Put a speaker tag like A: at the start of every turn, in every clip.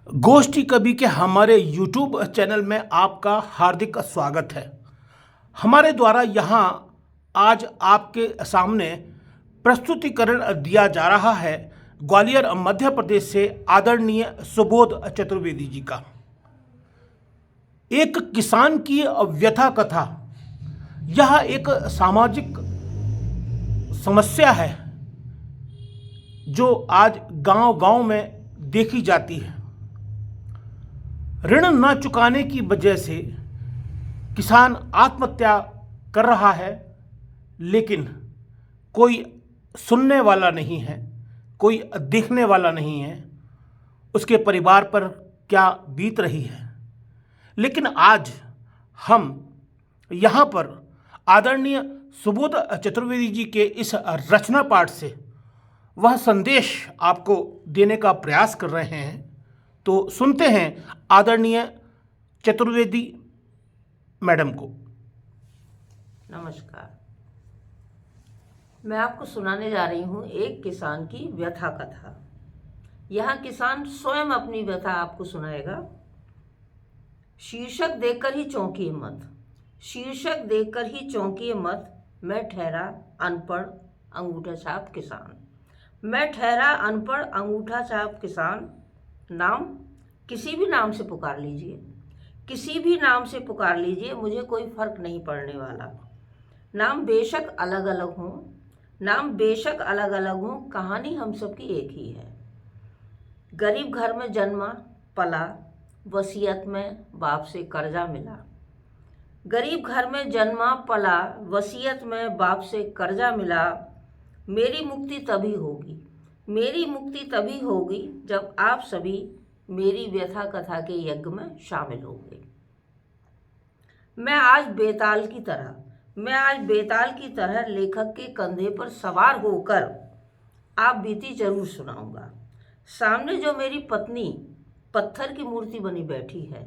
A: गोष्ठी कवि के हमारे YouTube चैनल में आपका हार्दिक स्वागत है। हमारे द्वारा यहाँ आज आपके सामने प्रस्तुतिकरण दिया जा रहा है ग्वालियर मध्य प्रदेश से आदरणीय सुबोध चतुर्वेदी जी का। एक किसान की व्यथा कथा। यह एक सामाजिक समस्या है जो आज गांव-गांव में देखी जाती है। ऋण न चुकाने की वजह से किसान आत्महत्या कर रहा है, लेकिन कोई सुनने वाला नहीं है, कोई देखने वाला नहीं है उसके परिवार पर क्या बीत रही है। लेकिन आज हम यहाँ पर आदरणीय सुबोध चतुर्वेदी जी के इस रचना पाठ से वह संदेश आपको देने का प्रयास कर रहे हैं। तो सुनते हैं आदरणीय चतुर्वेदी मैडम को।
B: नमस्कार। मैं आपको सुनाने जा रही हूँ एक किसान की व्यथा कथा। यह किसान स्वयं अपनी व्यथा आपको सुनाएगा। शीर्षक देखकर ही चौंकिए मत, शीर्षक देखकर ही चौंकिए मत। मैं ठहरा अनपढ़ अंगूठा छाप किसान, मैं ठहरा अनपढ़ अंगूठा छाप किसान। नाम किसी भी नाम से पुकार लीजिए, किसी भी नाम से पुकार लीजिए, मुझे कोई फर्क नहीं पड़ने वाला। नाम बेशक अलग अलग हों, नाम बेशक अलग अलग हों, कहानी हम सबकी एक ही है। गरीब घर में जन्मा पला, वसीयत में बाप से कर्जा मिला। गरीब घर में जन्मा पला, वसीयत में बाप से कर्जा मिला। मेरी मुक्ति तभी होगी, मेरी मुक्ति तभी होगी जब आप सभी मेरी व्यथा कथा के यज्ञ में शामिल होंगे। मैं आज बेताल की तरह लेखक के कंधे पर सवार होकर आप बीती जरूर सुनाऊंगा। सामने जो मेरी पत्नी पत्थर की मूर्ति बनी बैठी है,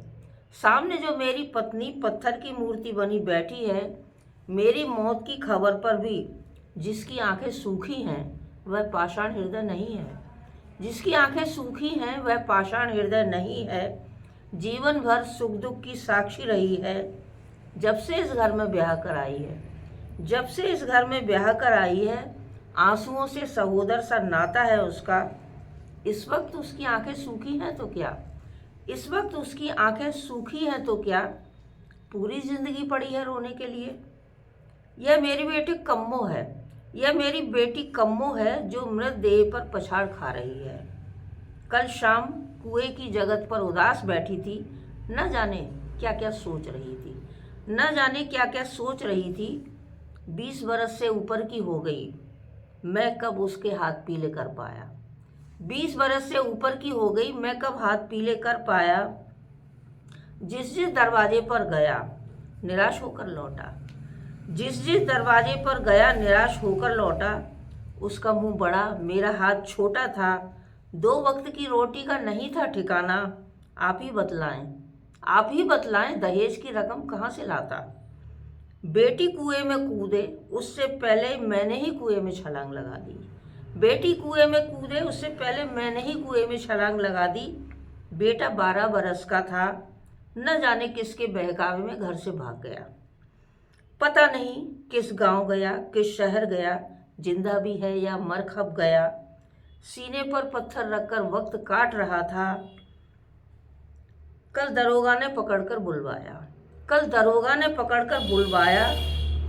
B: सामने जो मेरी पत्नी पत्थर की मूर्ति बनी बैठी है, मेरी मौत की खबर पर भी जिसकी आंखें सूखी हैं वह पाषाण हृदय नहीं है, जिसकी आंखें सूखी हैं वह पाषाण हृदय नहीं है। जीवन भर सुख दुख की साक्षी रही है, जब से इस घर में ब्याह कर आई है, जब से इस घर में ब्याह कर आई है। आंसुओं से सहोदर सा नाता है उसका। इस वक्त उसकी आंखें सूखी हैं तो क्या, इस वक्त उसकी आंखें सूखी हैं तो क्या, पूरी जिंदगी पड़ी है रोने के लिए। यह मेरी बेटी कम्मो है, यह मेरी बेटी कम्मो है जो मृत देह पर पछाड़ खा रही है। कल शाम कुएं की जगत पर उदास बैठी थी, न जाने क्या क्या सोच रही थी, न जाने क्या क्या सोच रही थी। 20 बरस से ऊपर की हो गई, मैं कब उसके हाथ पीले कर पाया। 20 बरस से ऊपर की हो गई, मैं कब हाथ पीले कर पाया। जिस जिस दरवाजे पर गया निराश होकर लौटा, जिस जिस दरवाजे पर गया निराश होकर लौटा। उसका मुंह बड़ा, मेरा हाथ छोटा था। 2 वक्त की रोटी का नहीं था ठिकाना। आप ही बतलाएं, आप ही बतलाएं, दहेज की रकम कहाँ से लाता। बेटी कुएं में कूदे उससे पहले मैंने ही कुएं में छलांग लगा दी। बेटी कुएं में कूदे उससे पहले मैंने ही कुएं में छलांग लगा दी। बेटा 12 बरस का था, न जाने किसके बहकावे में घर से भाग गया। पता नहीं किस गांव गया, किस शहर गया, जिंदा भी है या मर खप गया। सीने पर पत्थर रखकर वक्त काट रहा था। कल दरोगा ने पकड़कर बुलवाया, कल दरोगा ने पकड़कर बुलवाया।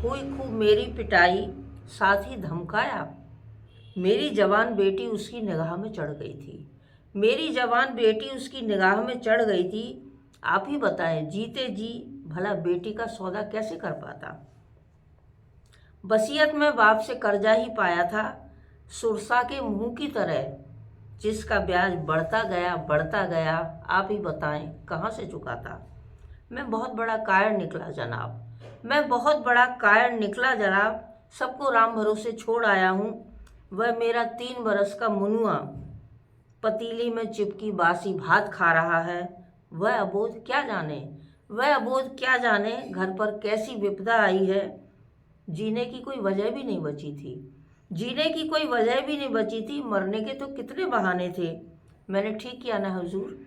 B: हुई खूब मेरी पिटाई, साथ ही धमकाया। मेरी जवान बेटी उसकी निगाह में चढ़ गई थी, मेरी जवान बेटी उसकी निगाह में चढ़ गई थी। आप ही बताएं, जीते जी भला बेटी का सौदा कैसे कर पाता। वसीयत में बाप से कर्जा ही पाया था, सुरसा के मुंह की तरह, जिसका ब्याज बढ़ता गया। आप ही बताएं कहाँ से चुकाता। मैं बहुत बड़ा कायर निकला जनाब, मैं बहुत बड़ा कायर निकला जनाब। सबको राम भरोसे छोड़ आया हूँ। वह मेरा 3 बरस का मुनुआ पतीली में चिपकी बासी भात खा रहा है। वह अबोध क्या जाने, वह अबोध क्या जाने घर पर कैसी विपदा आई है। जीने की कोई वजह भी नहीं बची थी, जीने की कोई वजह भी नहीं बची थी। मरने के तो कितने बहाने थे। मैंने ठीक किया ना हुजूर,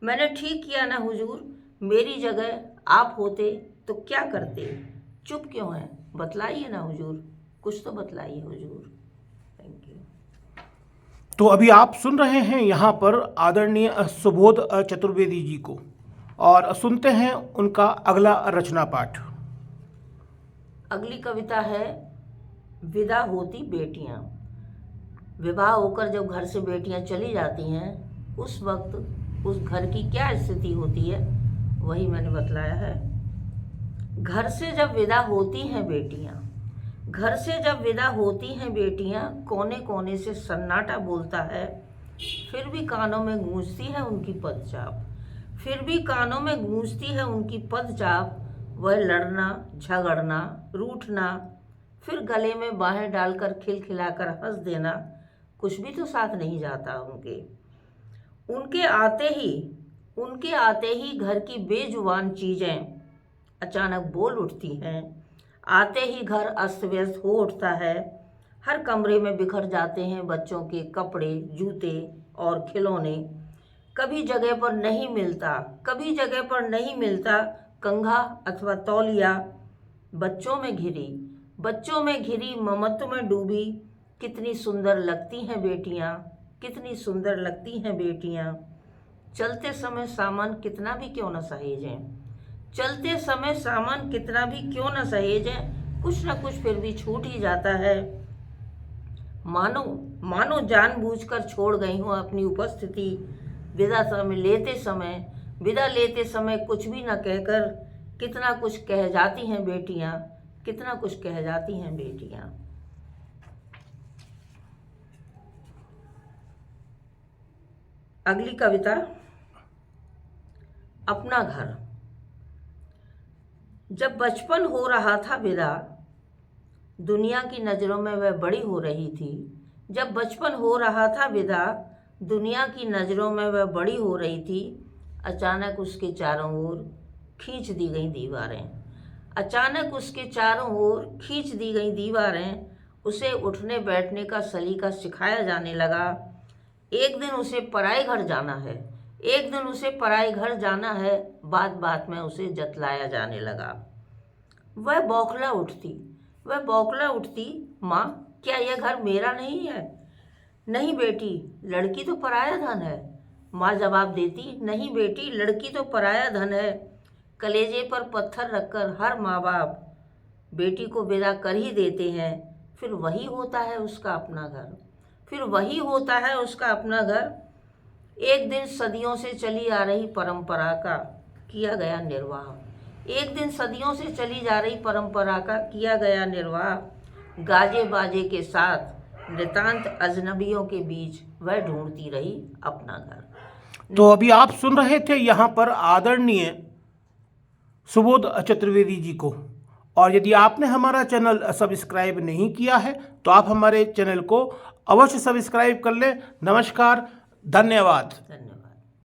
B: मैंने ठीक किया ना हुजूर, मेरी जगह आप होते तो क्या करते? चुप क्यों हैं? बतलाइए ना हुजूर, कुछ तो बतलाइए हुजूर। Thank you.
A: तो अभी आप सुन रहे हैं यहाँ पर आदरणीय सुबोध चतुर्वेदी जी को, और सुनते हैं उनका अगला रचना पाठ।
B: अगली कविता है विदा होती बेटियां। विवाह होकर जब घर से बेटियां चली जाती हैं, उस वक्त उस घर की क्या स्थिति होती है, वही मैंने बतलाया है। घर से जब विदा होती हैं बेटियां, घर से जब विदा होती हैं बेटियां, कोने कोने से सन्नाटा बोलता है, फिर भी कानों में गूंजती है उनकी पदचाप, फिर भी कानों में गूंजती है उनकी पदचाप। वह लड़ना, झगड़ना, रूठना, फिर गले में बाहें डालकर खिलखिलाकर हंस देना, कुछ भी तो साथ नहीं जाता उनके। उनके आते ही घर की बेजुबान चीज़ें अचानक बोल उठती हैं। आते ही घर अस्त व्यस्त हो उठता है। हर कमरे में बिखर जाते हैं बच्चों के कपड़े, जूते और खिलौने। कभी जगह पर नहीं मिलता, कभी जगह पर नहीं मिलता कंघा अथवा तौलिया। बच्चों में घिरी ममत्व में डूबी, कितनी सुंदर लगती हैं बेटियां, कितनी सुंदर लगती हैं बेटियां। चलते समय सामान कितना भी क्यों न सहेजें, चलते समय सामान कितना भी क्यों न सहेजें, कुछ न कुछ फिर भी छूट ही जाता है। मानो जानबूझकर छोड़ गई हूँ अपनी उपस्थिति। विदा लेते समय कुछ भी न कहकर कितना कुछ कह जाती हैं बेटियां, कितना कुछ कह जाती हैं बेटियां। अगली कविता अपना घर। जब बचपन हो रहा था विदा, दुनिया की नज़रों में वह बड़ी हो रही थी। जब बचपन हो रहा था विदा, दुनिया की नज़रों में वह बड़ी हो रही थी। अचानक उसके चारों ओर खींच दी गई दीवारें, अचानक उसके चारों ओर खींच दी गई दीवारें। उसे उठने बैठने का सलीका सिखाया जाने लगा। एक दिन उसे पराए घर जाना है, एक दिन उसे पराए घर जाना है, बात बात में उसे जतलाया जाने लगा। वह बौखला उठती, माँ क्या यह घर मेरा नहीं है? नहीं बेटी, लड़की तो पराया धन है। माँ जवाब देती, नहीं बेटी, लड़की तो पराया धन है। कलेजे पर पत्थर रखकर हर माँ बाप बेटी को विदा कर ही देते हैं। फिर वही होता है उसका अपना घर, फिर वही होता है उसका अपना घर। एक दिन सदियों से चली आ रही परंपरा का किया गया निर्वाह, एक दिन सदियों से चली जा रही परंपरा का किया गया निर्वाह। गाजे बाजे के साथ नितांत अजनबियों के बीच वह ढूंढती रही अपना घर।
A: तो अभी आप सुन रहे थे यहाँ पर आदरणीय सुबोध चतुर्वेदी जी को। और यदि आपने हमारा चैनल सब्सक्राइब नहीं किया है तो आप हमारे चैनल को अवश्य सब्सक्राइब कर लें। नमस्कार, धन्यवाद।